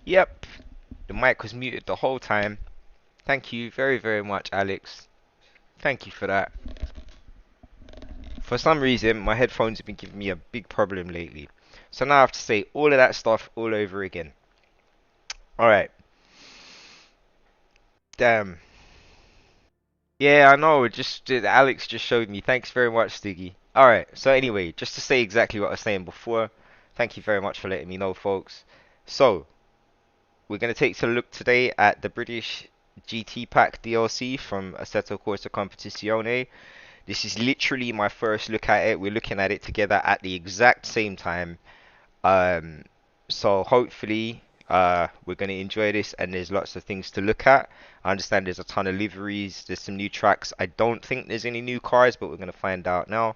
Yep, the mic was muted the whole time. Thank you very, very much, Alex. Thank you for that. For some reason, my headphones have been giving me a big problem lately. So now I have to say all of that stuff all over again. Alright, damn. Yeah, I know, Alex just showed me. Thanks very much, Stiggy. Alright, so anyway, just to say exactly what I was saying before, thank you very much for letting me know, folks. So, we're going to take a look today at the British GT Pack DLC from Assetto Corsa Competizione. This is literally my first look at it. We're looking at it together at the exact same time. Um, so hopefully we're going to enjoy this, and there's lots of things to look at. I understand there's a ton of liveries, there's some new tracks. I don't think there's any new cars, but we're going to find out now.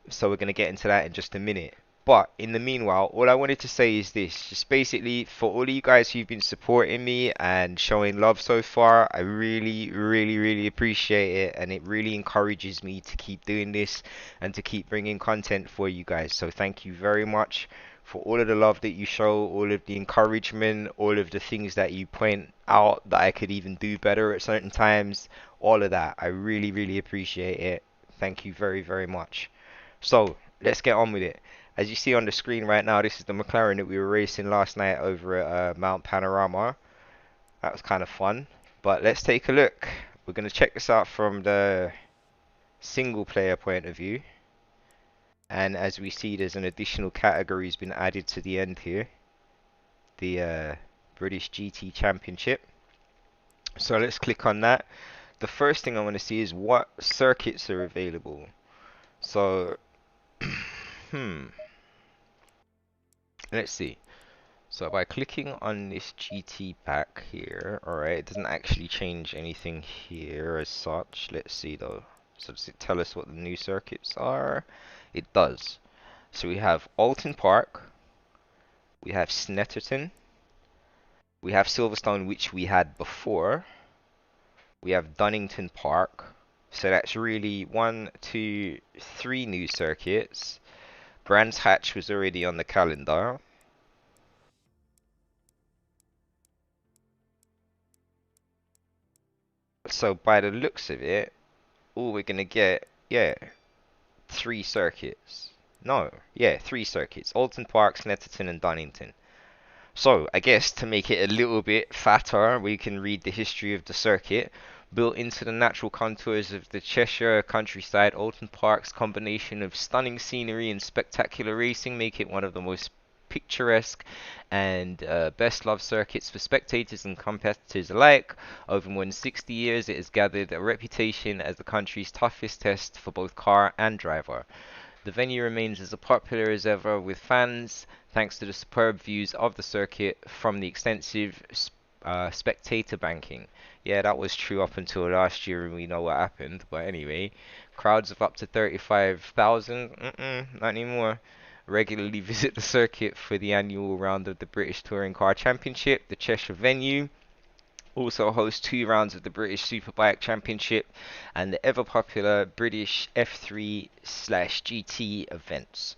So we're going to get into that in just a minute. But in the meanwhile, all I wanted to say is this, just basically for all of you guys who've been supporting me and showing love so far, I really, really, really appreciate it, and it really encourages me to keep doing this and to keep bringing content for you guys. So thank you very much for all of the love that you show, all of the encouragement, all of the things that you point out that I could even do better at certain times, all of that. I really, really appreciate it. Thank you very, very much. So let's get on with it. As you see on the screen right now, this is the McLaren that we were racing last night over at Mount Panorama. That was kind of fun. But let's take a look. We're going to check this out from the single player point of view. And as we see, there's an additional category has been added to the end here. The British GT Championship. So let's click on that. The first thing I want to see is what circuits are available. So, let's see. So by clicking on this GT pack here, alright, it doesn't actually change anything here as such. Let's see though. So does it tell us what the new circuits are? It does. So we have Alton Park, we have Snetterton, we have Silverstone, which we had before, we have Dunnington Park. So that's really 1, 2, 3 new circuits. Brands Hatch was already on the calendar. So by the looks of it, all we're gonna get, yeah, 3 circuits. No, yeah, 3 circuits. Alton Park, Snetterton, and Dunnington. So I guess to make it a little bit fatter, we can read the history of the circuit. Built into the natural contours of the Cheshire countryside, Alton Park's combination of stunning scenery and spectacular racing make it one of the most picturesque and best loved circuits for spectators and competitors alike. Over more than 60 years, it has gathered a reputation as the country's toughest test for both car and driver. The venue remains as popular as ever with fans, thanks to the superb views of the circuit from the extensive spectator banking. Yeah, that was true up until last year, and we know what happened. But anyway, crowds of up to 35,000, not anymore, regularly visit the circuit for the annual round of the British Touring Car Championship. The Cheshire venue also hosts 2 rounds of the British Superbike Championship and the ever popular British F3/GT events.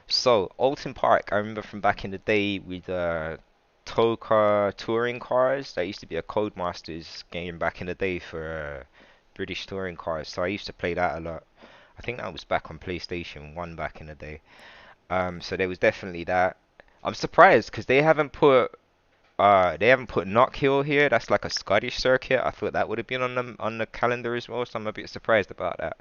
So, Alton Park, I remember from back in the day with Toka touring cars. That used to be a Codemasters game back in the day for British touring cars. So I used to play that a lot. I think that was back on PlayStation 1 back in the day. So there was definitely that. I'm surprised because they haven't put Knockhill here. That's like a Scottish circuit. I thought that would have been on the calendar as well, so I'm a bit surprised about that.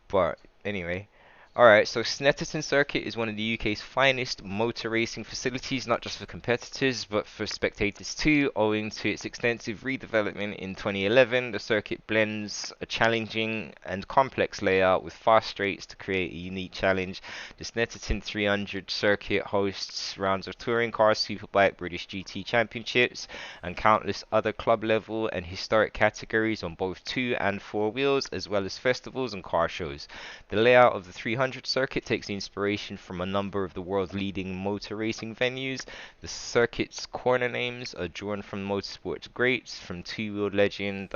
But anyway, alright, so Snetterton Circuit is one of the UK's finest motor racing facilities, not just for competitors, but for spectators too. Owing to its extensive redevelopment in 2011, the circuit blends a challenging and complex layout with fast straights to create a unique challenge. The Snetterton 300 circuit hosts rounds of touring cars, superbike, British GT championships, and countless other club level and historic categories on both 2 and 4 wheels, as well as festivals and car shows. The layout of the 300 circuit takes inspiration from a number of the world's leading motor racing venues. The circuit's corner names are drawn from motorsports greats, from two-wheeled legend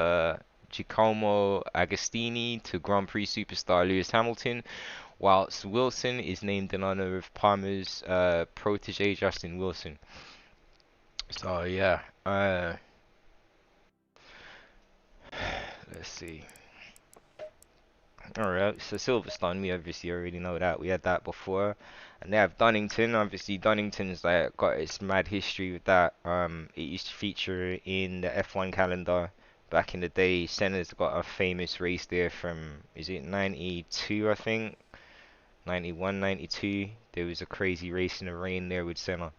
Giacomo Agostini to Grand Prix superstar Lewis Hamilton, whilst Wilson is named in honor of Palmer's protege Justin Wilson. So yeah, let's see. Alright, so Silverstone, we obviously already know that. We had that before. And they have Donington. Obviously, Donington's like got its mad history with that. It used to feature in the F1 calendar back in the day. Senna's got a famous race there from, is it 92, I think? 91, 92. There was a crazy race in the rain there with Senna.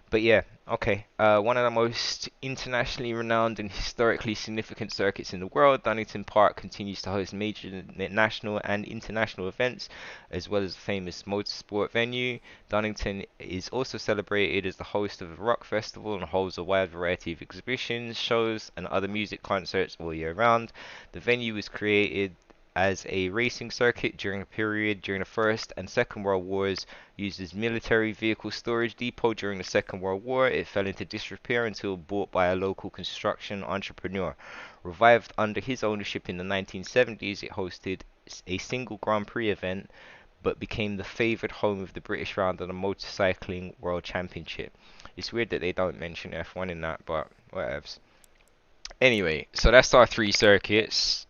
But yeah, okay. One of the most internationally renowned and historically significant circuits in the world, Donington Park continues to host major national and international events, as well as a famous motorsport venue. Donington is also celebrated as the host of a rock festival and holds a wide variety of exhibitions, shows, and other music concerts all year round. The venue was created as a racing circuit during a period during the First and Second World Wars, used as military vehicle storage depot during the Second World War. It fell into disrepair until bought by a local construction entrepreneur. Revived under his ownership in the 1970s, it hosted a single Grand Prix event but became the favoured home of the British round of the Motorcycling World Championship. It's weird that they don't mention F1 in that, but whatevs. Anyway, so that's our three circuits.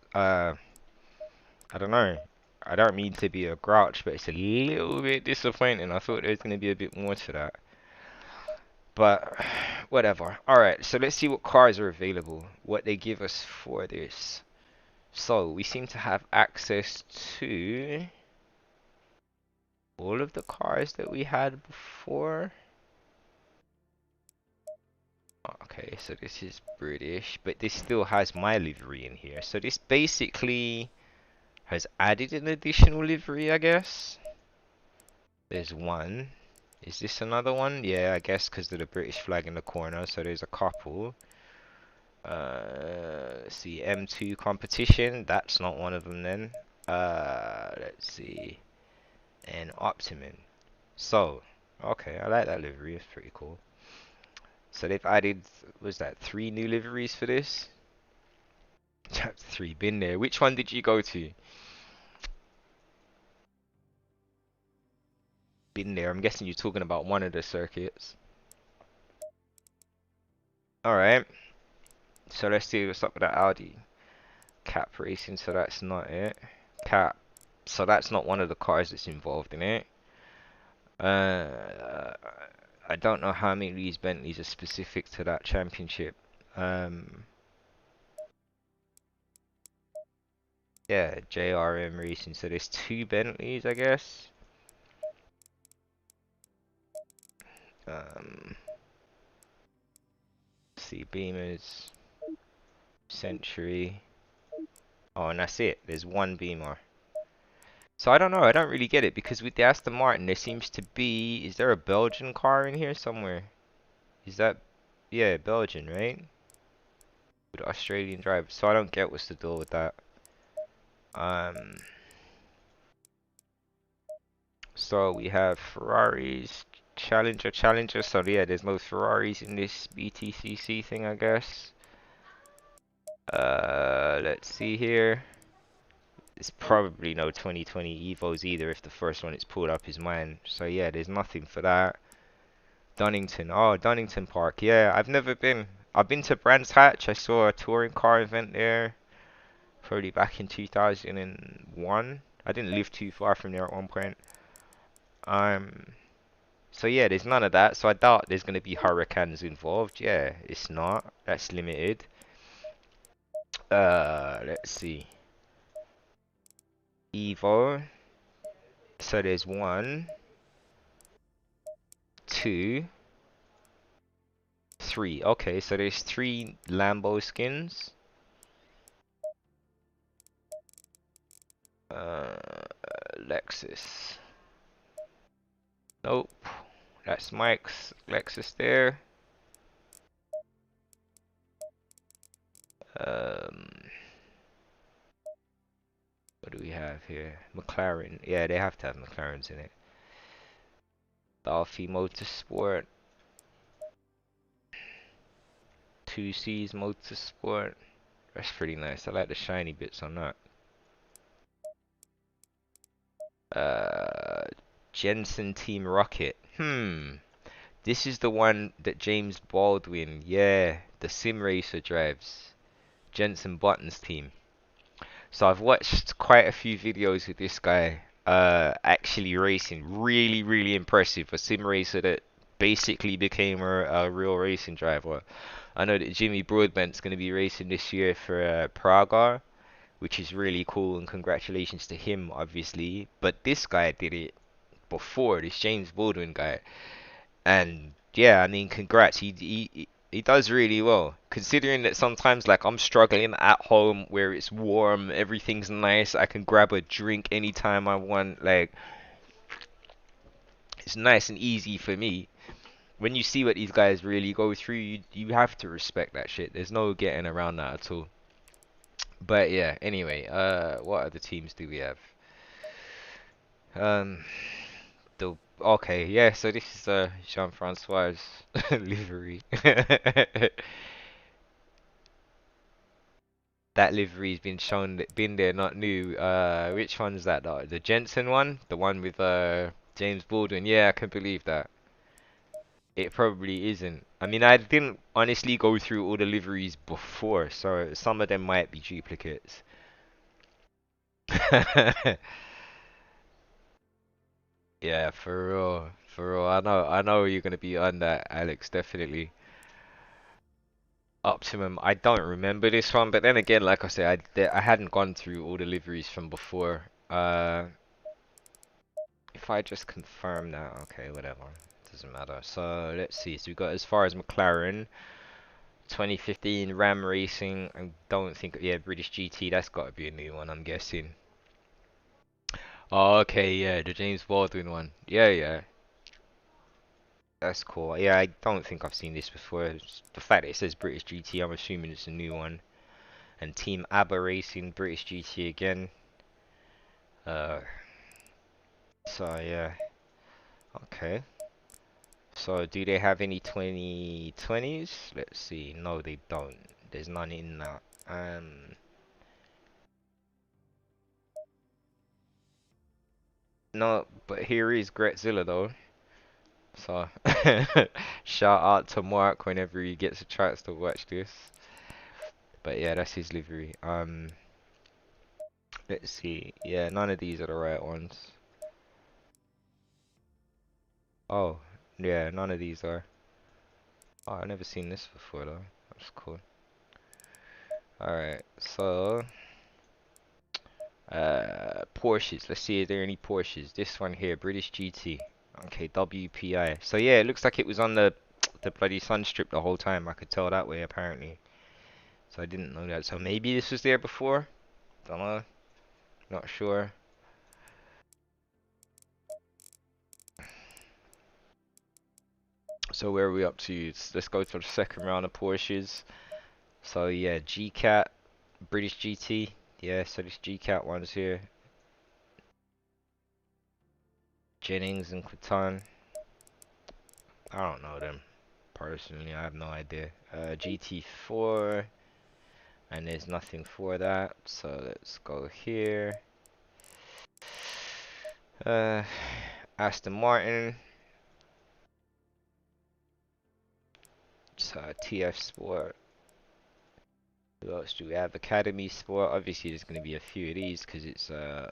I don't know. I don't mean to be a grouch, but it's a little bit disappointing. I thought there was going to be a bit more to that. But whatever. Alright, so let's see what cars are available. What they give us for this. So, we seem to have access to all of the cars that we had before. Okay, so this is British, but this still has my livery in here. So this basically has added an additional livery, I guess. There's one. Is this another one? Yeah, I guess because of the British flag in the corner, so there's a couple. Let's see, M2 competition, that's not one of them then. Let's see, and Optimum. So, okay, I like that livery, it's pretty cool. So they've added, was that 3 new liveries for this? Chapter 3, been there. Which one did you go to? Been there, I'm guessing you're talking about one of the circuits. Alright, so let's see what's up with that Audi. Cap Racing, so that's not it. Cap, so that's not one of the cars that's involved in it. Uh, I don't know how many of these Bentleys are specific to that championship. Yeah, JRM Racing, so there's 2 Bentleys, I guess. Let's see, Beamers, Century. Oh, and that's it. There's 1 Beamer. So I don't know. I don't really get it because with the Aston Martin, there seems to be. Is there a Belgian car in here somewhere? Is that? Yeah, Belgian, right? With Australian drivers. So I don't get what's the deal with that. Um. So we have Ferraris, Challenger. So yeah, there's no Ferraris in this BTCC thing, I guess. Let's see here. There's probably no 2020 Evos either if the first one it's pulled up is mine. So yeah, there's nothing for that. Donington. Oh, Donington Park. Yeah, I've never been. I've been to Brands Hatch. I saw a touring car event there. Probably back in 2001. I didn't live too far from there at one point. So yeah, there's none of that. So I doubt there's gonna be Hurricanes involved. Yeah, it's not. That's limited. Let's see. Evo. So there's 1, 2, 3. Okay, so there's 3 Lambo skins. Lexus. Nope. That's Mike's Lexus there. What do we have here? McLaren. Yeah, they have to have McLarens in it. Dolphy Motorsport. 2C's Motorsport. That's pretty nice. I like the shiny bits on that. Jensen Team Rocket. This is the one that James Baldwin, yeah, the sim racer drives. Jensen Button's team. So I've watched quite a few videos with this guy actually racing. Really, really impressive. A sim racer that basically became a real racing driver. I know that Jimmy Broadbent's going to be racing this year for Praga, which is really cool, and congratulations to him, obviously. But this guy did it before, this James Baldwin guy. And yeah, I mean, congrats. He does really well. Considering that sometimes like I'm struggling at home where it's warm, everything's nice, I can grab a drink anytime I want. Like it's nice and easy for me. When you see what these guys really go through, you have to respect that shit. There's no getting around that at all. But yeah, anyway, what other teams do we have? Um, the okay, yeah. So this is Jean-Francois' livery. That livery's been shown, been there, not new. Which one's that though? The Jensen one, the one with James Baldwin. Yeah, I can believe that. It probably isn't. I mean, I didn't honestly go through all the liveries before, so some of them might be duplicates. Yeah, for real, for real. I know you're gonna be on that, Alex. Definitely. Optimum. I don't remember this one, but then again, like I said, I hadn't gone through all the liveries from before. If I just confirm that, okay, whatever, doesn't matter. So let's see. So we got as far as McLaren, 2015 Ram Racing. I don't think, yeah, British GT. That's got to be a new one, I'm guessing. Oh, okay, yeah, the James Baldwin one. Yeah, yeah, that's cool. Yeah, I don't think I've seen this before. The fact that it says British GT, I'm assuming it's a new one. And Team ABBA Racing, British GT again. Uh, so yeah, okay. So do they have any 2020s? Let's see. No, they don't. There's none in that. No, but here is Gretzilla though. So shout out to Mark whenever he gets a chance to watch this. But yeah, that's his livery. Let's see. Yeah, none of these are the right ones. Oh, yeah, none of these are. Oh, I've never seen this before though. That's cool. Alright, so Porsches. Let's see if there are any Porsches. This one here, British GT. Okay, WPI. So yeah, it looks like it was on the bloody Sunstrip the whole time. I could tell that way apparently. So I didn't know that. So maybe this was there before. Don't know. Not sure. So where are we up to? Let's go to the second round of Porsches. So yeah, GCat, British GT. Yeah, so this GCat one's here. Jennings and Quitton. I don't know them personally. I have no idea. GT4, and there's nothing for that. So let's go here. Uh, Aston Martin. So TF Sport. Who else do we have? Academy Sport. Obviously, there's going to be a few of these because it's a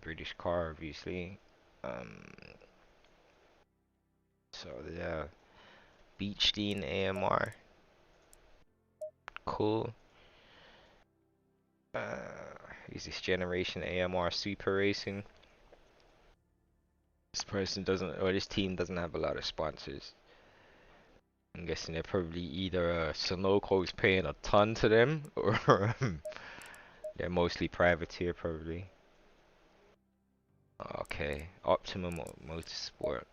British car, obviously. Um, so yeah, Beechstein AMR. Cool. Is this generation AMR Super Racing? This person doesn't, or this team doesn't have a lot of sponsors. I'm guessing they're probably either Sunoco's paying a ton to them, or they're mostly privateer, probably. Okay, Optimum Motorsport.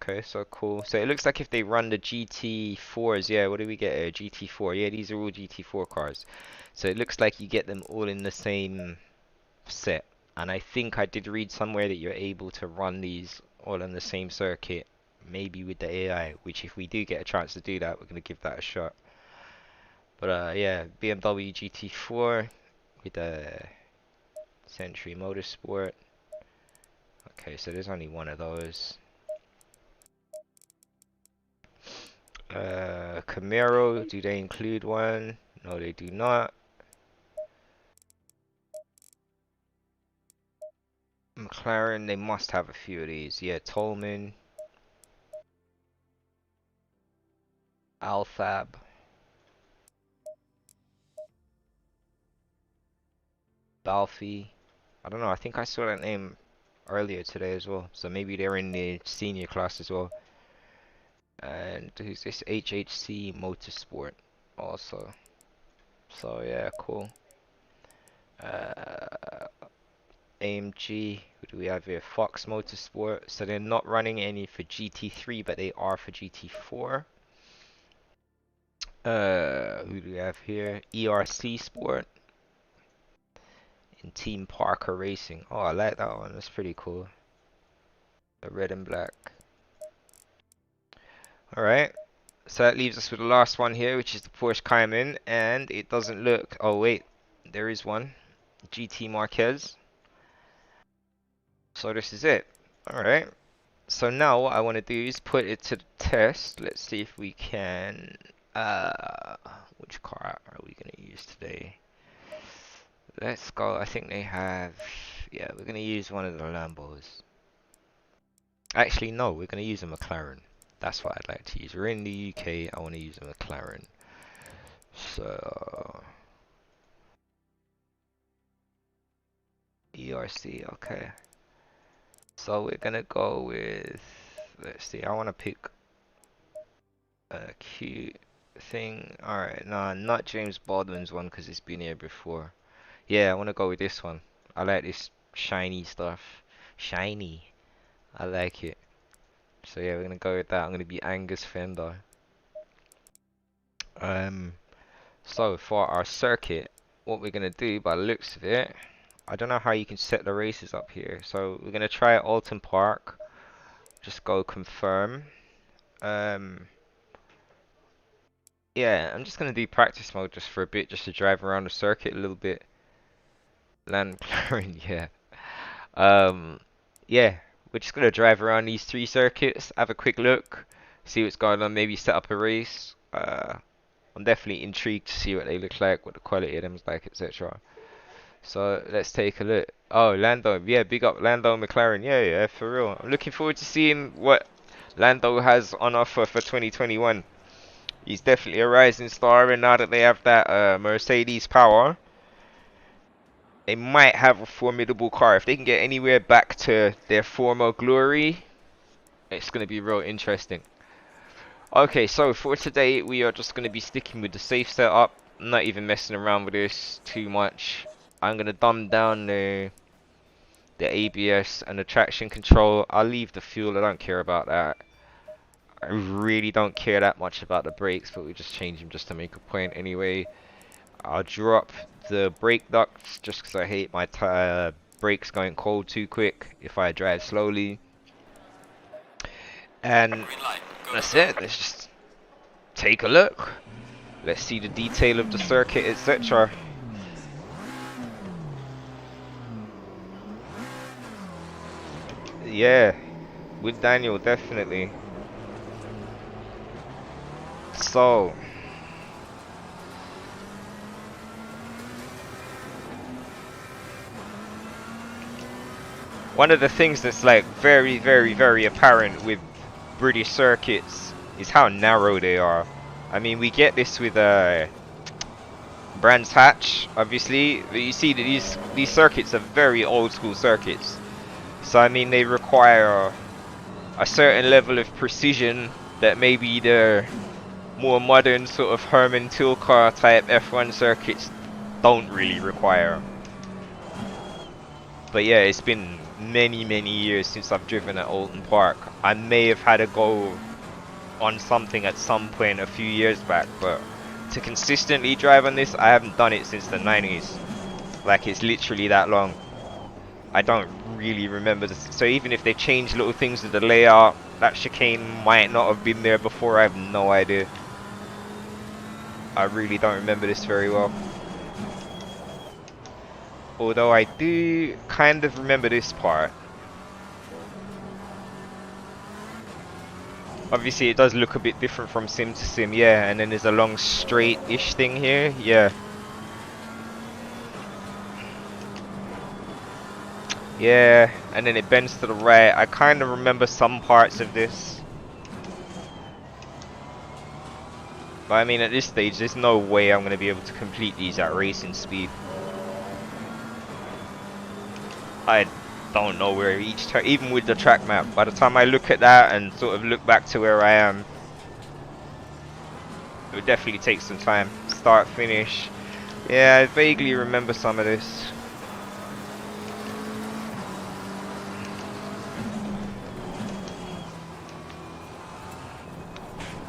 Okay, so cool. So it looks like if they run the GT4s, yeah, what do we get here? GT4, yeah, these are all GT4 cars. So it looks like you get them all in the same set. And I think I did read somewhere that you're able to run these all on the same circuit, maybe with the AI, which if we do get a chance to do that, we're going to give that a shot. But yeah, BMW GT4 with the Century Motorsport. Okay, so there's only one of those. Camaro, do they include one? No, they do not. McLaren, they must have a few of these. Yeah, Tolman, Alfab. Balfi. I don't know, I think I saw that name earlier today as well. So maybe they're in the senior class as well. And who's this? HHC Motorsport also. So yeah, cool. AMG, who do we have here? Fox Motorsport. So they're not running any for GT3, but they are for GT4. Who do we have here? ERC Sport. And Team Parker Racing. Oh, I like that one. That's pretty cool. The red and black. Alright. So that leaves us with the last one here, which is the Porsche Cayman. And it doesn't look... Oh, wait. There is one. GT Marquez. So this is it. Alright. So now what I want to do is put it to the test. Let's see if we can... which car are we going to use today? Let's go. I think they have... Yeah, we're going to use one of the Lambos. Actually, no. We're going to use a McLaren. That's what I'd like to use. We're in the UK. I want to use a McLaren. So... ERC. Okay. So we're going to go with... Let's see. I want to pick a cute thing. Alright. Nah, not James Baldwin's one because it's been here before. Yeah, I want to go with this one. I like this shiny stuff. Shiny. I like it. So yeah, we're going to go with that. I'm going to be Angus Fender. So for our circuit, what we're going to do by the looks of it, I don't know how you can set the races up here. So we're going to try Alton Park. Just go confirm. Yeah, I'm just going to do practice mode just for a bit, just to drive around the circuit a little bit. Land McLaren, yeah. Yeah, we're just gonna drive around these 3 circuits, have a quick look, see what's going on, maybe set up a race. I'm definitely intrigued to see what they look like, what the quality of them is like, etc. So let's take a look. Oh, Lando, yeah, big up Lando McLaren, yeah, for real. I'm looking forward to seeing what Lando has on offer for 2021. He's definitely a rising star, and now that they have that Mercedes power, they might have a formidable car. If they can get anywhere back to their former glory, it's going to be real interesting. Okay, so for today, we are just going to be sticking with the safe setup. I'm not even messing around with this too much. I'm going to dumb down the ABS and the traction control. I'll leave the fuel. I don't care about that. I really don't care that much about the brakes, but we just change them just to make a point anyway. I'll drop the brake ducts just because I hate my brakes going cold too quick if I drive slowly. And that's it. Let's just take a look. Let's see the detail of the circuit, etc. Yeah, with Daniel, definitely. So... one of the things that's like very apparent with British circuits is how narrow they are. I mean, we get this with Brands Hatch, obviously. But you see that these circuits are very old school circuits. So I mean, they require a certain level of precision that maybe the more modern sort of Herman Tilke type F1 circuits don't really require. But yeah, it's been many years since I've driven at Alton Park. I may have had a go on something at some point a few years back, but to consistently drive on this, I haven't done it since the 90s. Like, it's literally that long. I don't really remember this. So even if they changed little things with the layout, that chicane might not have been there before. I have no idea. I really don't remember this very well. Although I do kind of remember this part. Obviously it does look a bit different from sim to sim, yeah, and then there's a long straight-ish thing here, yeah. Yeah, and then it bends to the right. I kind of remember some parts of this. But I mean, at this stage, there's no way I'm going to be able to complete these at racing speed. I don't know where each turn, even with the track map, by the time I look at that and sort of look back to where I am, it would definitely take some time. Start, finish. Yeah, I vaguely remember some of this.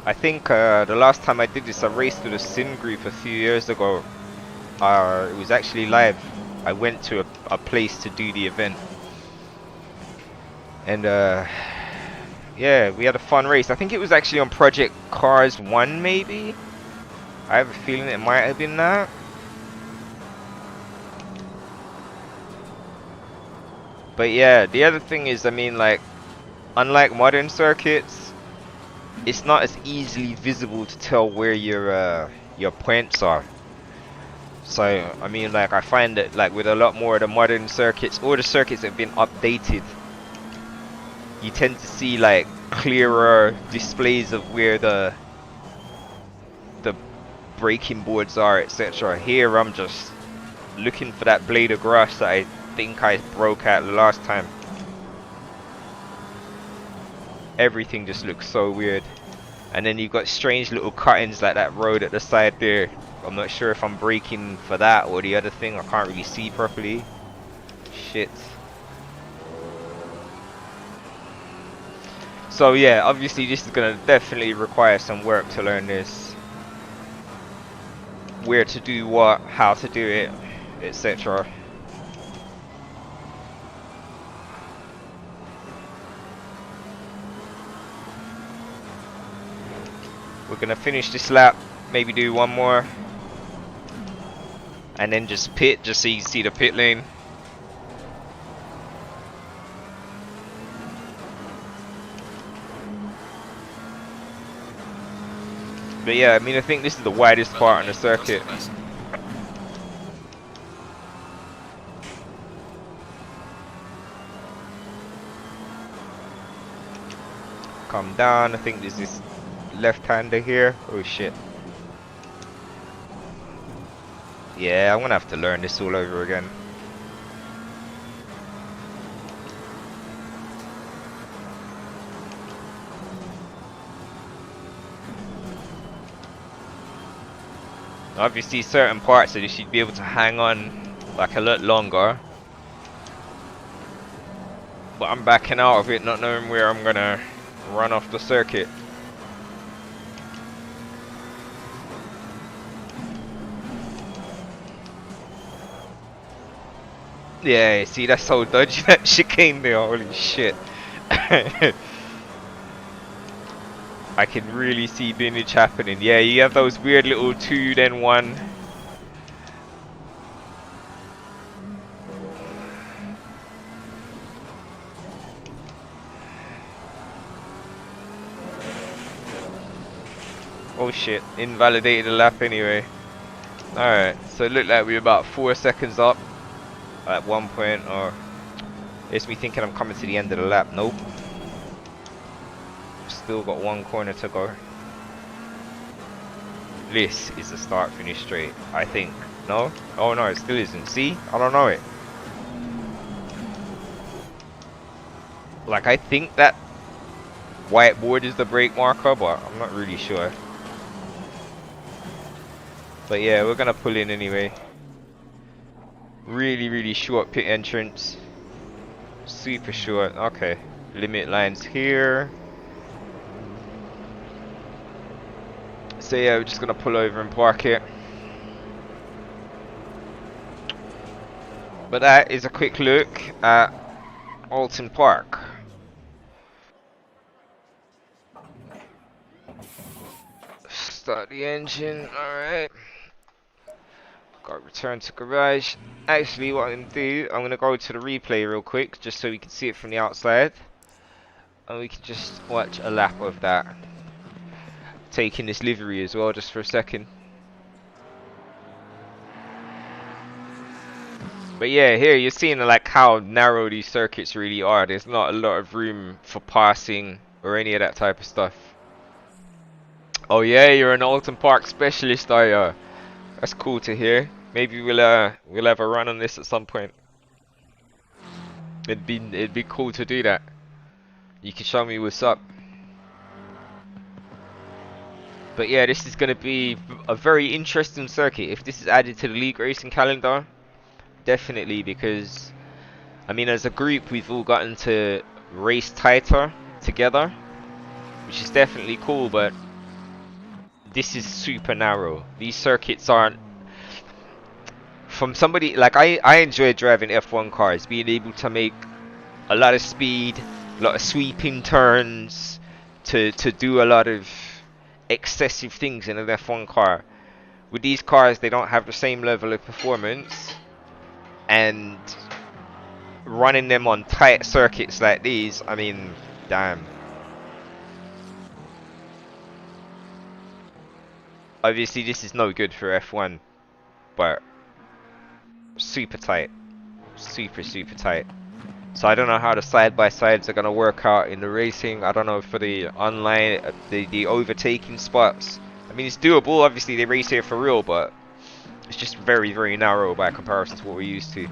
I think the last time I did this, I raced with a sim group a few years ago. It was actually live. I went to a place to do the event. And yeah, we had a fun race. I think it was actually on Project Cars 1 maybe? I have a feeling it might have been that. But yeah, the other thing is, I mean, like, unlike modern circuits, it's not as easily visible to tell where your points are. So, I mean, like, I find that, like, with a lot more of the modern circuits, or the circuits that have been updated, you tend to see, like, clearer displays of where the braking boards are, etc. Here, I'm just looking for that blade of grass that I think I broke out the last time. Everything just looks so weird. And then you've got strange little cuttings like that road at the side there. I'm not sure if I'm braking for that or the other thing. I can't really see properly. Shit. So yeah, obviously this is gonna definitely require some work to learn this. Where to do what, how to do it, etc. We're gonna finish this lap, maybe do one more, and then just pit, just so you can see the pit lane. But yeah, I mean, I think this is the widest part on the circuit. Come down, I think there's this left-hander here. Oh shit. Yeah, I'm gonna have to learn this all over again. Obviously certain parts of this you'd be able to hang on like a lot longer. But I'm backing out of it, not knowing where I'm gonna run off the circuit. Yeah, see, that's so dodgy, that chicane there, holy shit. I can really see lineage happening. Yeah, you have those weird little 2 then 1. Oh shit, invalidated the lap anyway. Alright, so it looked like we were about 4 seconds up at one point, or it's me thinking I'm coming to the end of the lap. Nope. Still got 1 corner to go. This is the start finish straight, I think. No? Oh no, it still isn't. See? I don't know it. Like, I think that whiteboard is the brake marker, but I'm not really sure. But yeah, we're gonna pull in anyway. Really short pit entrance. Super short. Okay. Limit lines here. So yeah, we're just gonna pull over and park it. But that is a quick look at Alton Park. Start the engine, alright. Got to return to garage. Actually, what I'm gonna do, I'm gonna go to the replay real quick, just so we can see it from the outside. and we can just watch a lap of that. Taking this livery as well, just for a second. But yeah, here you're seeing like how narrow these circuits really are. There's not a lot of room for passing or any of that type of stuff. Oh yeah, you're an Alton Park specialist, are you? That's cool to hear. Maybe we'll have a run on this at some point. It'd be cool to do that. You can show me what's up. But yeah, this is gonna be a very interesting circuit. If this is added to the league racing calendar, definitely, because I mean, as a group, we've all gotten to race tighter together, which is definitely cool, but this is super narrow. These circuits aren't, from somebody like I enjoy driving F1 cars, being able to make a lot of speed, a lot of sweeping turns, to do a lot of excessive things in an F1 car. With these cars, they don't have the same level of performance, and running them on tight circuits like these, I mean, damn. Obviously, this is no good for F1, but super tight. Super, super tight. So I don't know how the side-by-sides are going to work out in the racing. I don't know for the online, the overtaking spots. I mean, it's doable. Obviously, they race here for real, but it's just very, very narrow by comparison to what we're used to.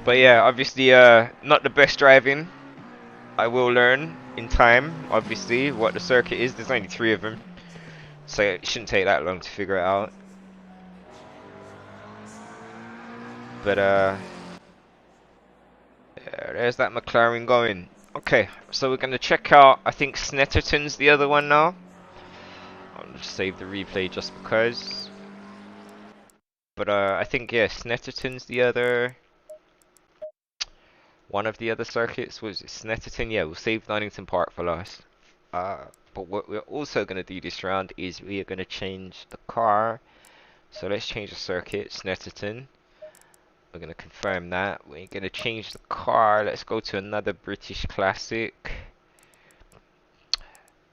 But yeah, obviously, not the best driving. I will learn in time, obviously, what the circuit is. There's only 3 of them, so it shouldn't take that long to figure it out. But yeah, there's that McLaren going. Okay, so we're gonna check out, I think Snetterton's the other one now. I'll just save the replay just because. But I think, yeah, Snetterton's the other, one of the other circuits. Was it Snetterton? Yeah, we'll save Donington Park for last. But what we're also gonna do this round is we are gonna change the car. So let's change the circuit, Snetterton. We're gonna confirm that. We're gonna change the car. Let's go to another British classic.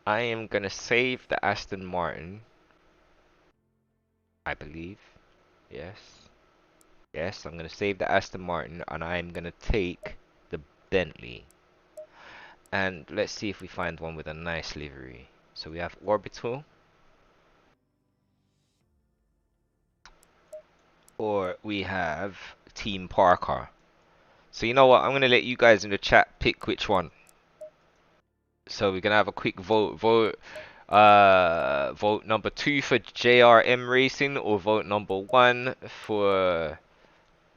I am gonna save the Aston Martin. I believe. Yes. Yes, I'm gonna save the Aston Martin and I'm gonna take the Bentley. And let's see if we find one with a nice livery. So we have Orbital. Or we have Team Parker. So you know what? I'm gonna let you guys in the chat pick which one. So we're gonna have a quick vote. Vote number 2 for JRM Racing, or vote number 1 for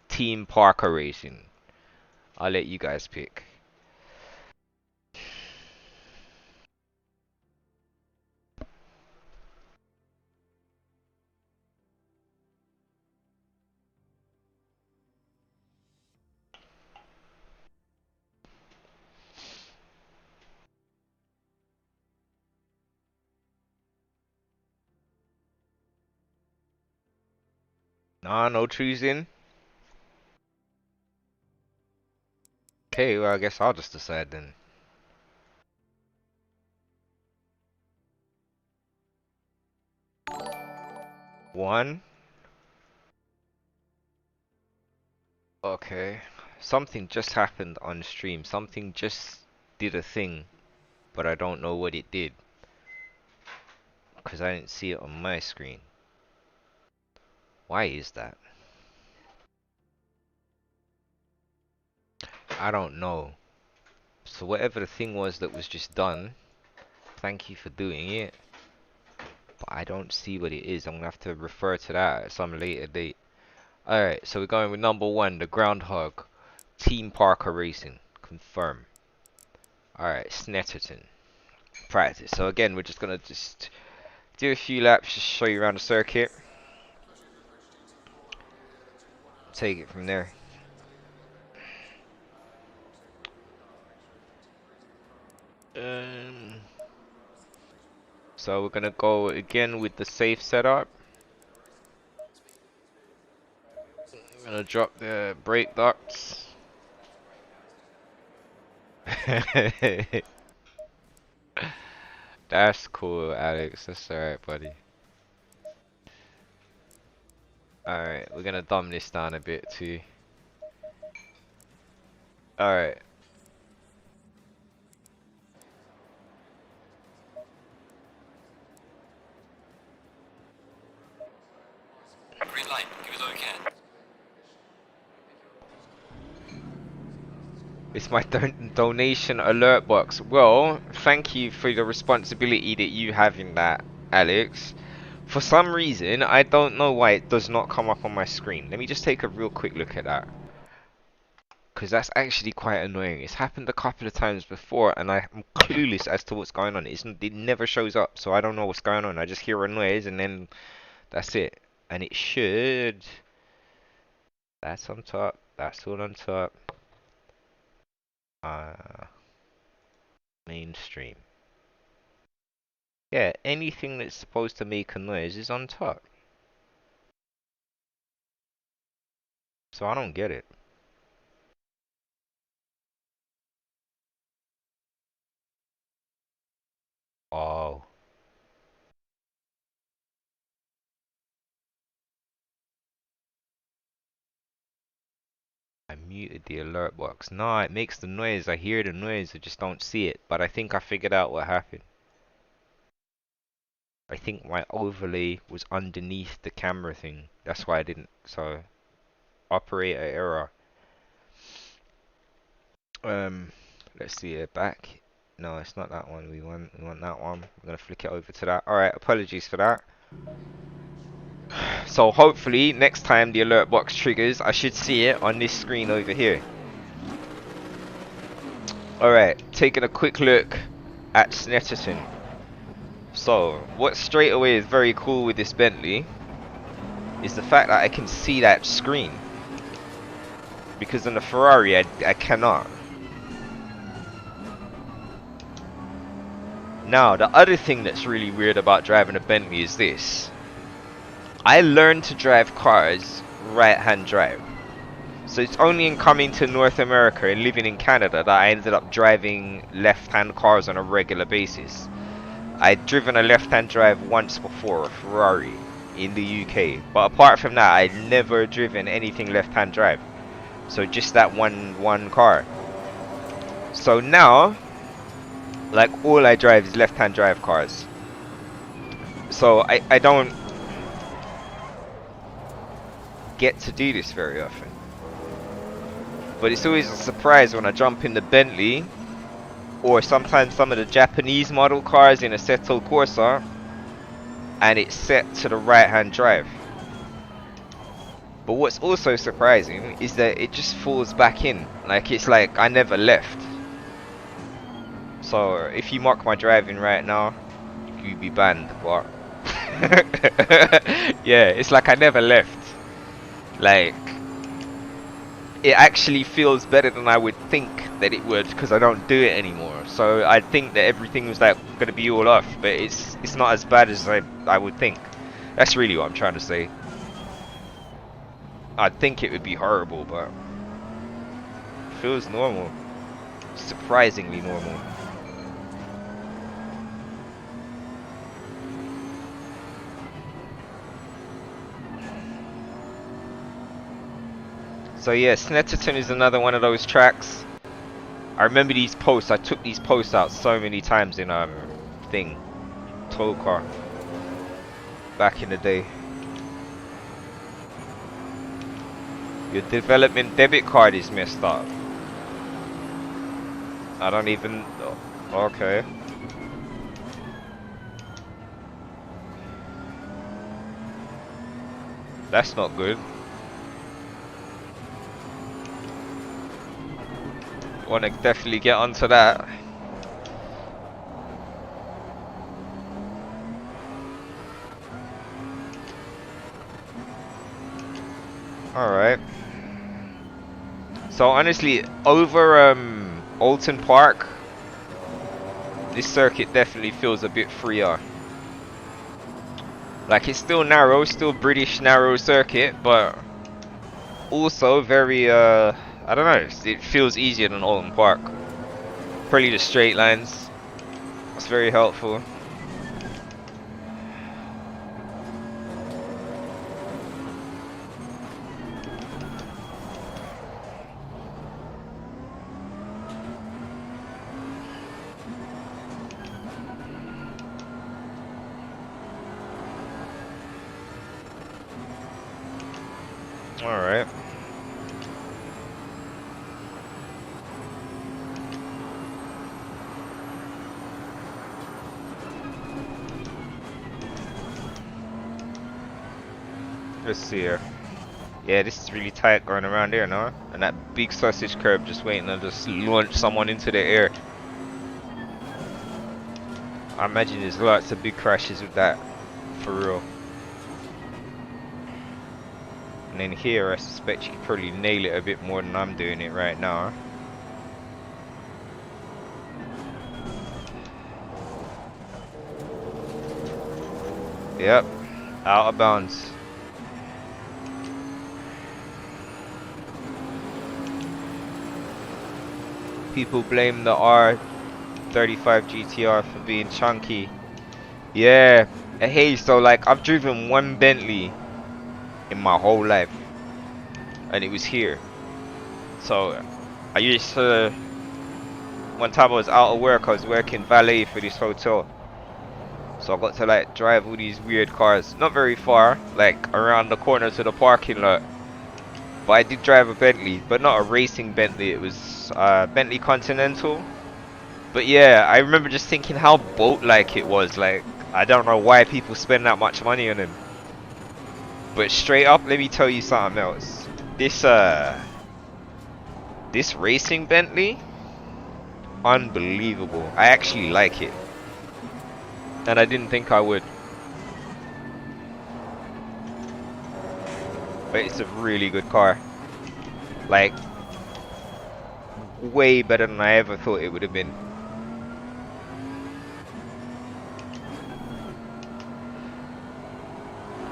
Team Parker Racing. I'll let you guys pick. Nah, no choosing. Okay, well I guess I'll just decide then. One. Okay. Something just happened on stream. Something just did a thing, but I don't know what it did, because I didn't see it on my screen. Why is that? I don't know. So whatever the thing was that was just done, thank you for doing it. But I don't see what it is. I'm gonna have to refer to that at some later date. Alright, so we're going with number 1, the Groundhog. Team Parker Racing. Confirm. Alright, Snetterton. Practice. So again, we're just gonna just do a few laps, just show you around the circuit. Take it from there. So we're gonna go again with the safe setup. Gonna drop the brake ducts. That's cool, Alex. That's alright, buddy. Alright, we're gonna dumb this down a bit too. Alright. Green light, give it all you can. It's my donation alert box. Well, thank you for the responsibility that you have in that, Alex. For some reason, I don't know why it does not come up on my screen. Let me just take a real quick look at that. Because that's actually quite annoying. It's happened a couple of times before and I'm clueless as to what's going on. It never shows up, so I don't know what's going on. I just hear a noise and then that's it. And it should... That's on top. That's all on top. Mainstream. Yeah, anything that's supposed to make a noise is on top. So I don't get it. Oh. I muted the alert box. No, it makes the noise. I hear the noise. I just don't see it. But I think I figured out what happened. I think my overlay was underneath the camera thing. That's why I didn't. So, operator error. Let's see it back. No, it's not that one. We want that one. I'm gonna flick it over to that. All right, apologies for that. So hopefully next time the alert box triggers, I should see it on this screen over here. All right, taking a quick look at Snetterton. So what straight away is very cool with this Bentley is the fact that I can see that screen, because on the Ferrari I cannot. Now the other thing that's really weird about driving a Bentley is this. I learned to drive cars right-hand drive. So it's only in coming to North America and living in Canada that I ended up driving left-hand cars on a regular basis. I'd driven a left-hand drive once before, a Ferrari, in the UK. But apart from that, I'd never driven anything left-hand drive. So just that one car. So now, like, all I drive is left-hand drive cars. So I don't get to do this very often. But it's always a surprise when I jump in the Bentley, or sometimes some of the Japanese model cars in Assetto Corsa, and it's set to the right-hand drive. But what's also surprising is that it just falls back in. Like, it's like I never left. So if you mark my driving right now, you'd be banned. But yeah, it's like I never left. Like, it actually feels better than I would think that it would, because I don't do it anymore. So I think that everything was like gonna be all off, but it's not as bad as I would think. That's really what I'm trying to say. I'd think it would be horrible, but it feels normal. Surprisingly normal. So yeah, Snetterton is another one of those tracks. I remember these posts. I took these posts out so many times in tow car back in the day. Your development debit card is messed up. I don't even... Okay. That's not good. Want to definitely get onto that. Alright. So honestly, over Alton Park, this circuit definitely feels a bit freer. Like, it's still narrow, still British narrow circuit, but Also very I don't know, it feels easier than Alton Park. Probably the straight lines. It's very helpful. Alright. Let's see here. Yeah, this is really tight going around there now. And that big sausage curb just waiting to just launch someone into the air. I imagine there's lots of big crashes with that, for real. And then here, I suspect you could probably nail it a bit more than I'm doing it right now. Yep, out of bounds. People blame the R35 GTR for being chunky. Yeah, hey, so like I've driven one Bentley in my whole life, and it was here. So I used to, one time I was out of work, I was working valet for this hotel. So I got to like drive all these weird cars, not very far, like around the corner to the parking lot. But I did drive a Bentley, but not a racing Bentley, it was Bentley Continental. But yeah, I remember just thinking how boat-like it was. Like, I don't know why people spend that much money on them. But straight up, let me tell you something else. This racing Bentley, unbelievable. I actually like it. And I didn't think I would. But it's a really good car. Like, way better than I ever thought it would have been.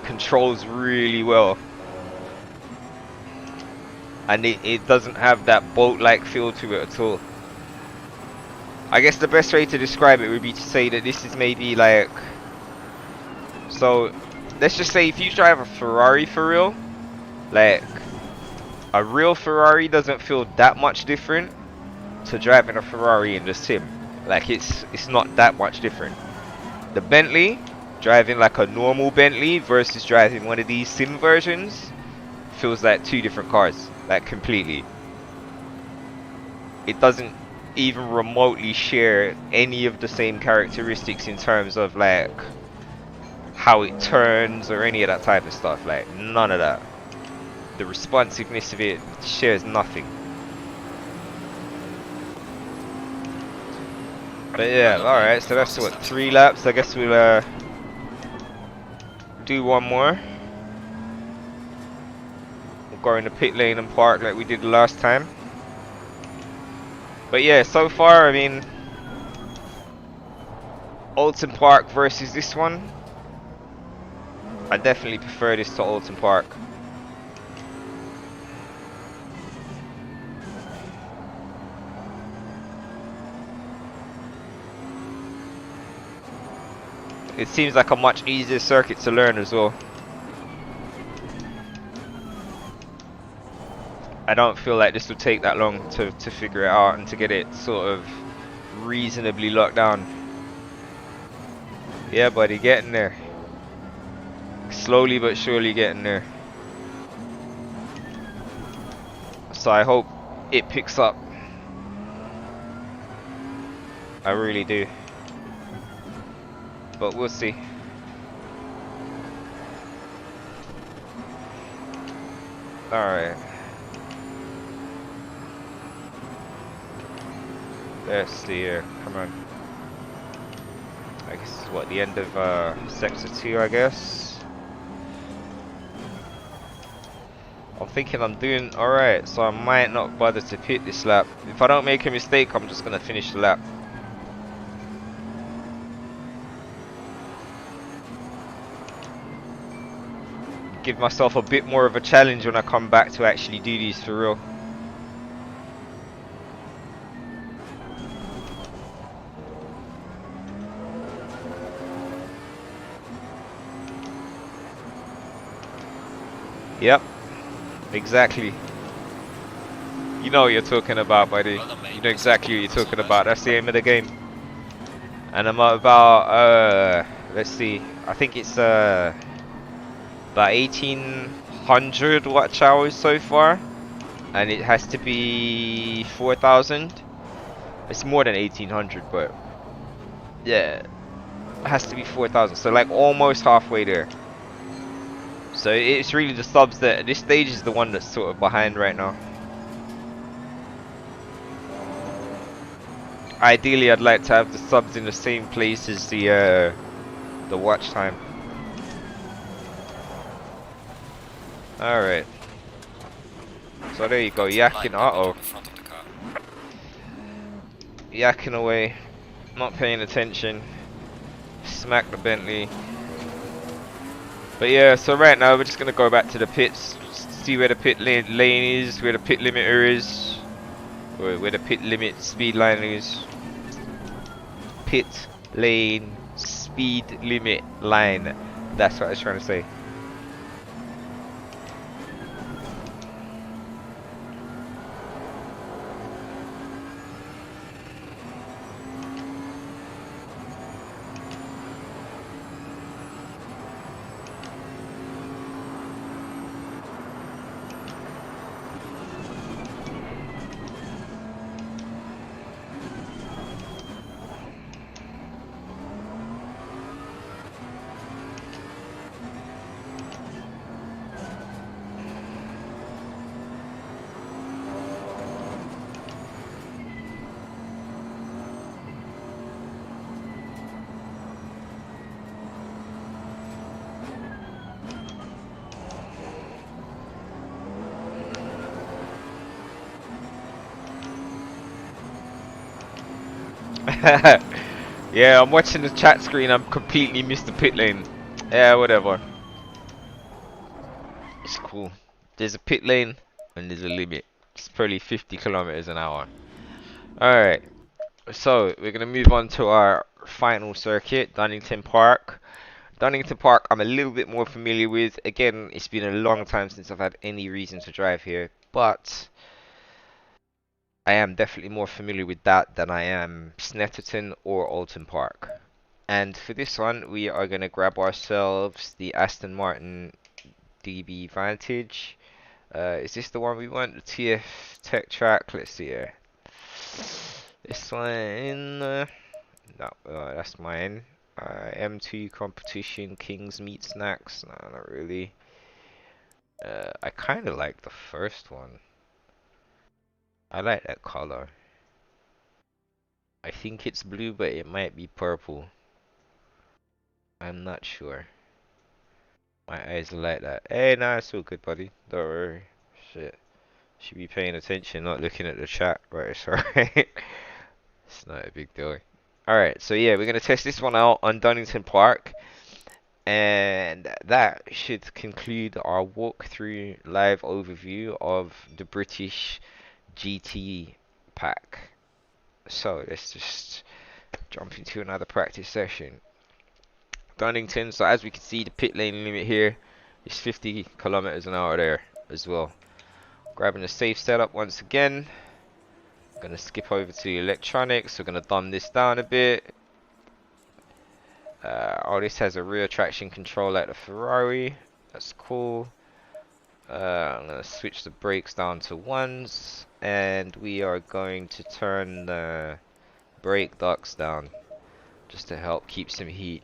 Controls really well. And it doesn't have that boat-like feel to it at all. I guess the best way to describe it would be to say that this is maybe like... So, let's just say if you drive a Ferrari for real, like, a real Ferrari doesn't feel that much different to driving a Ferrari in the sim. Like, it's not that much different. The Bentley, driving like a normal Bentley versus driving one of these sim versions, feels like two different cars, like completely. It doesn't even remotely share any of the same characteristics in terms of like how it turns or any of that type of stuff. Like, none of that. The responsiveness of it shares nothing. But yeah, alright, so that's what, 3 laps. I guess we'll do one more. We'll go in the pit lane and park like we did the last time. But yeah, so far, I mean, Alton Park versus this one, I definitely prefer this to Alton Park. It seems like a much easier circuit to learn as well. I don't feel like this will take that long to figure it out and to get it sort of reasonably locked down. Yeah, buddy, getting there. Slowly but surely getting there. So I hope it picks up. I really do. But we'll see. Alright. Let's see here. Come on. I guess it's what, the end of sector 2, I guess. I'm thinking I'm doing alright, so I might not bother to pit this lap. If I don't make a mistake, I'm just gonna finish the lap. give myself a bit more of a challenge when I come back to actually do these for real. Yep, exactly. You know what you're talking about, buddy. You know exactly what you're talking about. That's the aim of the game. And I'm at about, let's see, I think it's about 1800 watch hours so far. And it has to be 4000. It's more than 1800, but yeah, it has to be 4000. So like almost halfway there. So it's really the subs that, this stage is the one that's sort of behind right now. Ideally, I'd like to have the subs in the same place as the watch time. Alright. So there you go, yakking, uh-oh. Yakking away, not paying attention. Smack the Bentley. But yeah, so right now we're just gonna go back to the pits, see where the pit lane is, where the pit limiter is, or where the pit limit speed line is. Pit lane speed limit line. That's what I was trying to say. Yeah, I'm watching the chat screen. I'm completely missed the pit lane. Yeah, whatever. It's cool. There's a pit lane and there's a limit. It's probably 50 kilometers an hour. Alright, so we're gonna move on to our final circuit, Donington Park. Donington Park I'm a little bit more familiar with. Again, it's been a long time since I've had any reason to drive here, but I am definitely more familiar with that than I am Snetterton or Alton Park. And for this one, we are going to grab ourselves the Aston Martin DB Vantage. Is this the one we want? The TF Tech Track? Let's see here. This one, no, that's mine. M2 Competition, King's Meat Snacks. No, not really. I kind of like the first one. I like that color. I think it's blue, but it might be purple. I'm not sure. My eyes are like that. Hey, nah, it's all good, buddy. Don't worry. Shit. Should be paying attention, not looking at the chat. Right, it's alright. It's not a big deal. Alright, so yeah, we're going to test this one out on Donington Park. And that should conclude our walkthrough live overview of the British GT pack. So let's just jump into another practice session. Donington, so as we can see, the pit lane limit here is 50 kilometers an hour there as well. Grabbing a safe setup once again. Gonna skip over to the electronics. We're gonna dumb this down a bit. Oh, this has a rear traction control like the Ferrari. That's cool. I'm gonna switch the brakes down to ones, and we are going to turn the brake ducts down just to help keep some heat.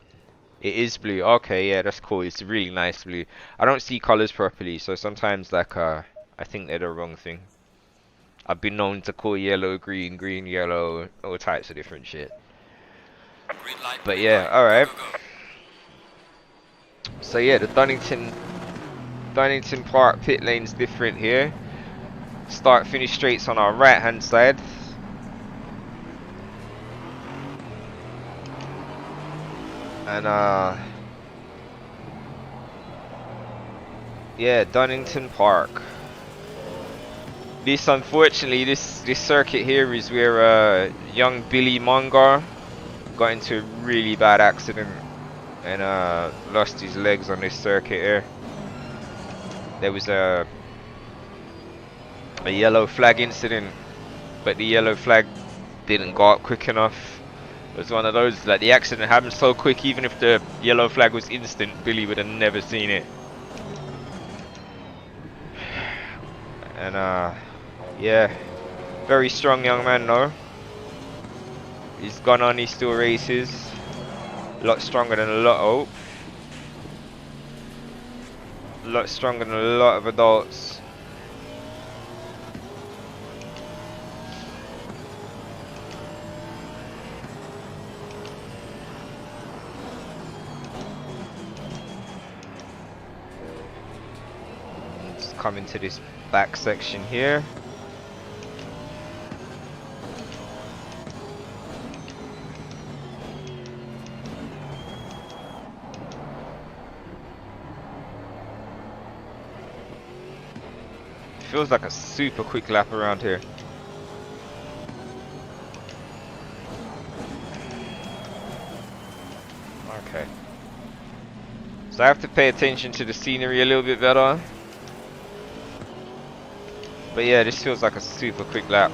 It is blue. Okay, yeah, that's cool. It's a really nice blue. I don't see colors properly, so sometimes like I think they're the wrong thing. I've been known to call yellow green, green yellow, all types of different shit. But yeah, alright. So yeah, the Donington Park pit lane's different here. Start finish straights on our right hand side. And Yeah, Dunnington Park. This, unfortunately, this circuit here is where young Billy Mungar got into a really bad accident and lost his legs on this circuit here. There was a yellow flag incident, but the yellow flag didn't go up quick enough. It was one of those, like, the accident happened so quick, even if the yellow flag was instant, Billy would have never seen it. And yeah, very strong young man though. He's gone on, he still races. A lot stronger than a lot, oh. A lot stronger than a lot of adults. Let's come into this back section here. Feels like a super quick lap around here. Okay. So I have to pay attention to the scenery a little bit better. But yeah, this feels like a super quick lap.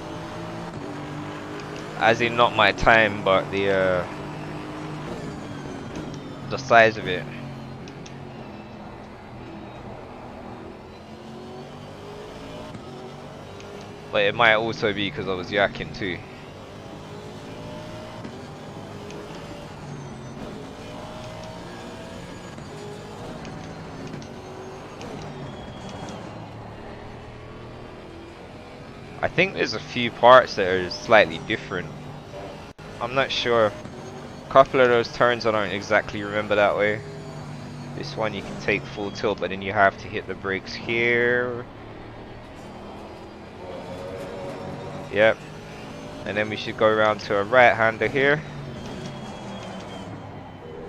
As in not my time, but the size of it. But it might also be because I was yakking too. I think there's a few parts that are slightly different. I'm not sure. A couple of those turns I don't exactly remember that way. This one you can take full tilt, but then you have to hit the brakes here. Yep. And then we should go around to a right-hander here.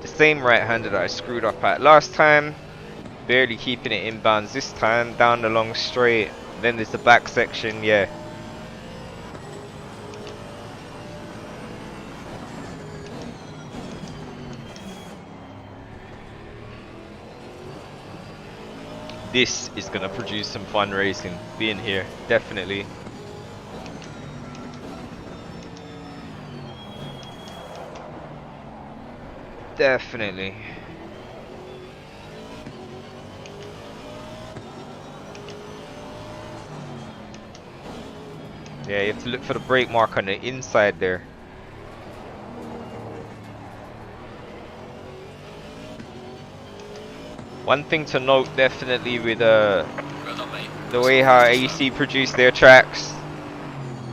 The same right-hander that I screwed up at last time. Barely keeping it inbounds this time. Down the long straight. Then there's the back section, yeah. This is gonna produce some fun racing. Being here, definitely. Definitely. Yeah, you have to look for the brake mark on the inside there. One thing to note definitely with the way how AC produce their tracks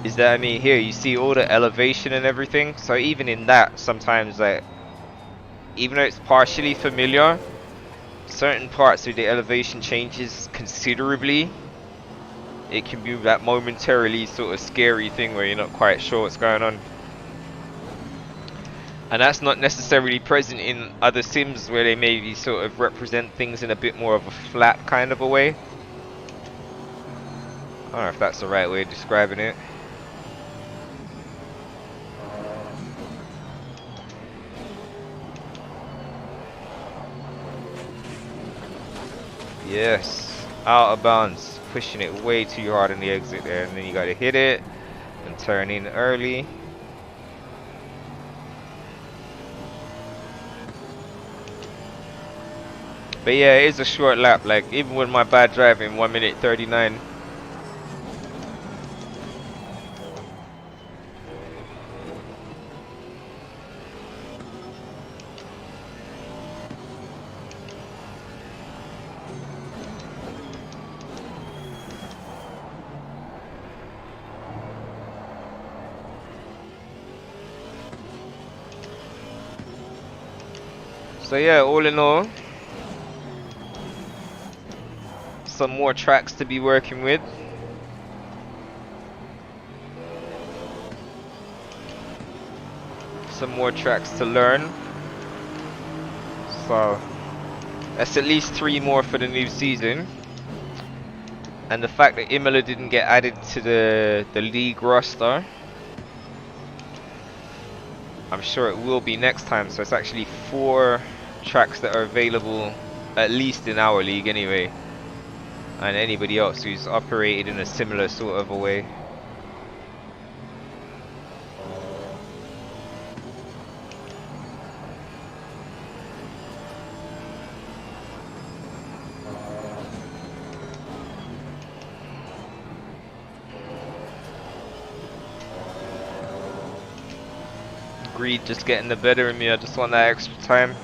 is that, I mean, here you see all the elevation and everything, so even in that sometimes, like, even though it's partially familiar, certain parts of the elevation changes considerably. It can be that momentarily sort of scary thing where you're not quite sure what's going on. And that's not necessarily present in other sims where they maybe sort of represent things in a bit more of a flat kind of a way. I don't know if that's the right way of describing it. Yes, out of bounds, pushing it way too hard in the exit there, and then you gotta hit it and turn in early. But yeah, it is a short lap, like even with my bad driving, 1 minute 39. So yeah, all in all, some more tracks to be working with. Some more tracks to learn. So that's at least 3 more for the new season. And the fact that Imola didn't get added to the league roster, I'm sure it will be next time. So it's actually 4 tracks that are available, at least in our league anyway, and anybody else who's operated in a similar sort of a way. Greed just getting the better of me. I just want that extra time.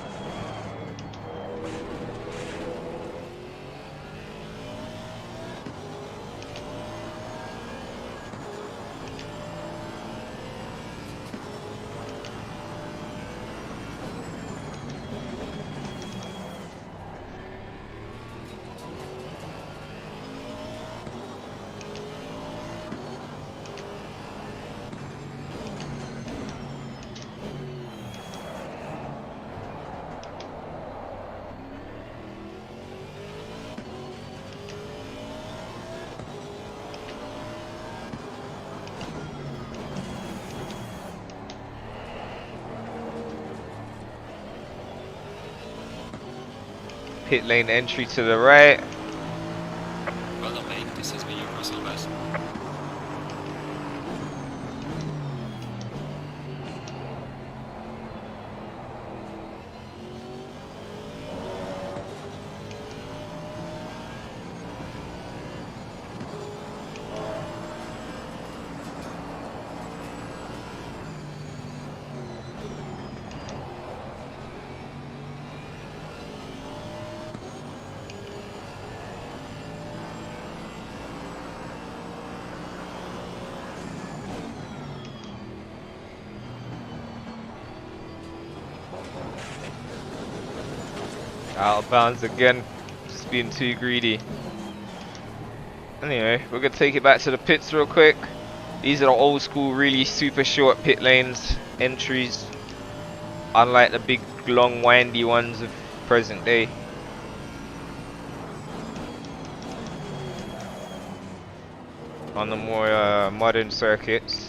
Pit lane entry to the right. Well done, mate. This has been your personal best. Out of bounds again, just being too greedy. Anyway, we're gonna take it back to the pits real quick. These are the old school, really super short pit lanes, entries, unlike the big, long, windy ones of present day. On the more modern circuits.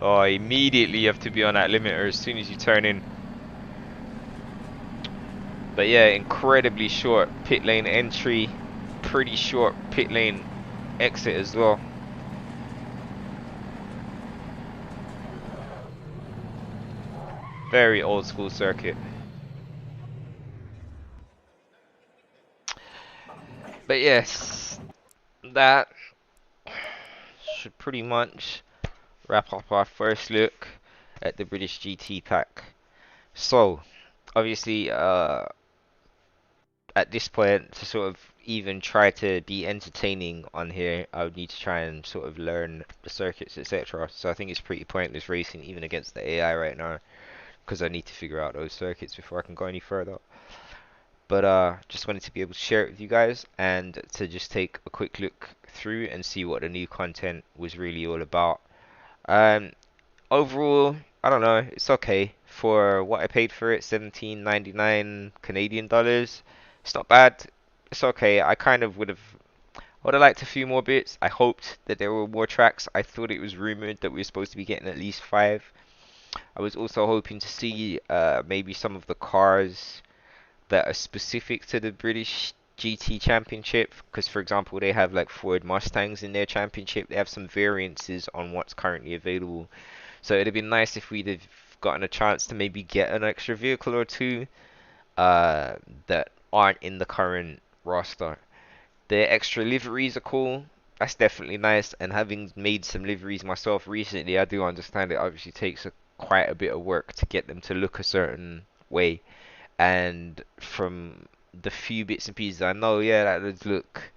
Oh, immediately you have to be on that limiter as soon as you turn in. But yeah, incredibly short pit lane entry, pretty short pit lane exit as well. Very old school circuit. But yes, that should pretty much wrap up our first look at the British GT pack. So, obviously, at this point, to sort of even try to be entertaining on here, I would need to try and sort of learn the circuits, etc. So I think it's pretty pointless racing even against the AI right now, because I need to figure out those circuits before I can go any further. But just wanted to be able to share it with you guys and to just take a quick look through and see what the new content was really all about. Overall, I don't know, it's okay for what I paid for it, 17.99 Canadian dollars. It's not bad. It's okay. I kind of would have liked a few more bits. I hoped that there were more tracks. I thought it was rumored that we were supposed to be getting at least 5. I was also hoping to see maybe some of the cars that are specific to the British GT Championship, because for example they have like Ford Mustangs in their championship. They have some variances on what's currently available, so it'd have been nice if we'd have gotten a chance to maybe get an extra vehicle or two that aren't in the current roster. The extra liveries are cool. That's definitely nice, and having made some liveries myself recently, I do understand it obviously takes quite a bit of work to get them to look a certain way. And from the few bits and pieces I know, yeah, that does look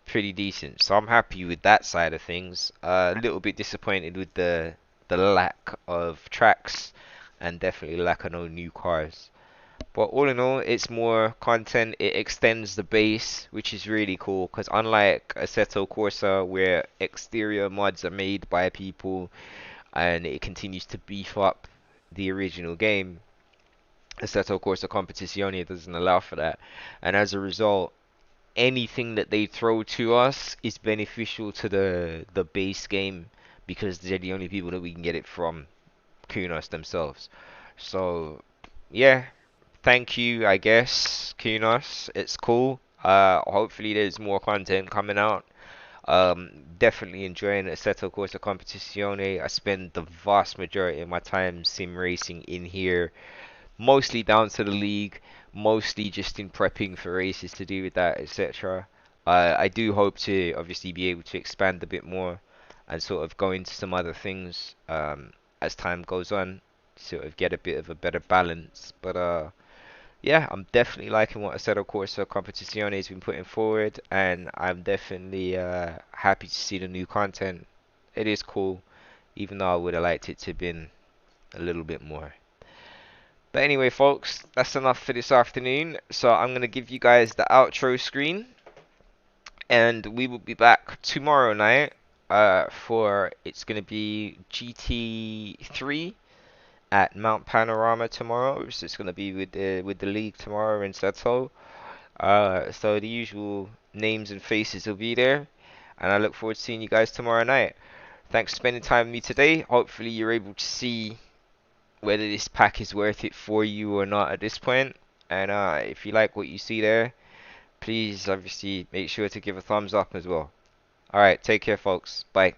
pretty decent. So I'm happy with that side of things. A little bit disappointed with the lack of tracks and definitely lack of no new cars. But all in all, it's more content. It extends the base, which is really cool. Because unlike Assetto Corsa, where exterior mods are made by people and it continues to beef up the original game, Assetto Corsa Competizione doesn't allow for that. And as a result, anything that they throw to us is beneficial to the base game because they're the only people that we can get it from, Kunos themselves. So yeah, thank you, I guess, Kunos. It's cool. Hopefully there's more content coming out. Definitely enjoying Assetto Corsa Competizione. I spend the vast majority of my time sim racing in here, mostly down to the league, mostly just in prepping for races to do with that, etc. I do hope to obviously be able to expand a bit more and sort of go into some other things as time goes on, sort of get a bit of a better balance. But yeah, I'm definitely liking what Assetto Corsa Competizione has been putting forward, and I'm definitely happy to see the new content. It is cool, even though I would have liked it to have been a little bit more. But anyway, folks, that's enough for this afternoon. So I'm going to give you guys the outro screen, and we will be back tomorrow night for it's going to be GT3 at Mount Panorama tomorrow. So it's going to be with the league tomorrow in Seto. So the usual names and faces will be there, and I look forward to seeing you guys tomorrow night. Thanks for spending time with me today. Hopefully you're able to see whether this pack is worth it for you or not at this point. And if you like what you see there, please obviously make sure to give a thumbs up as well. Alright, take care folks. Bye.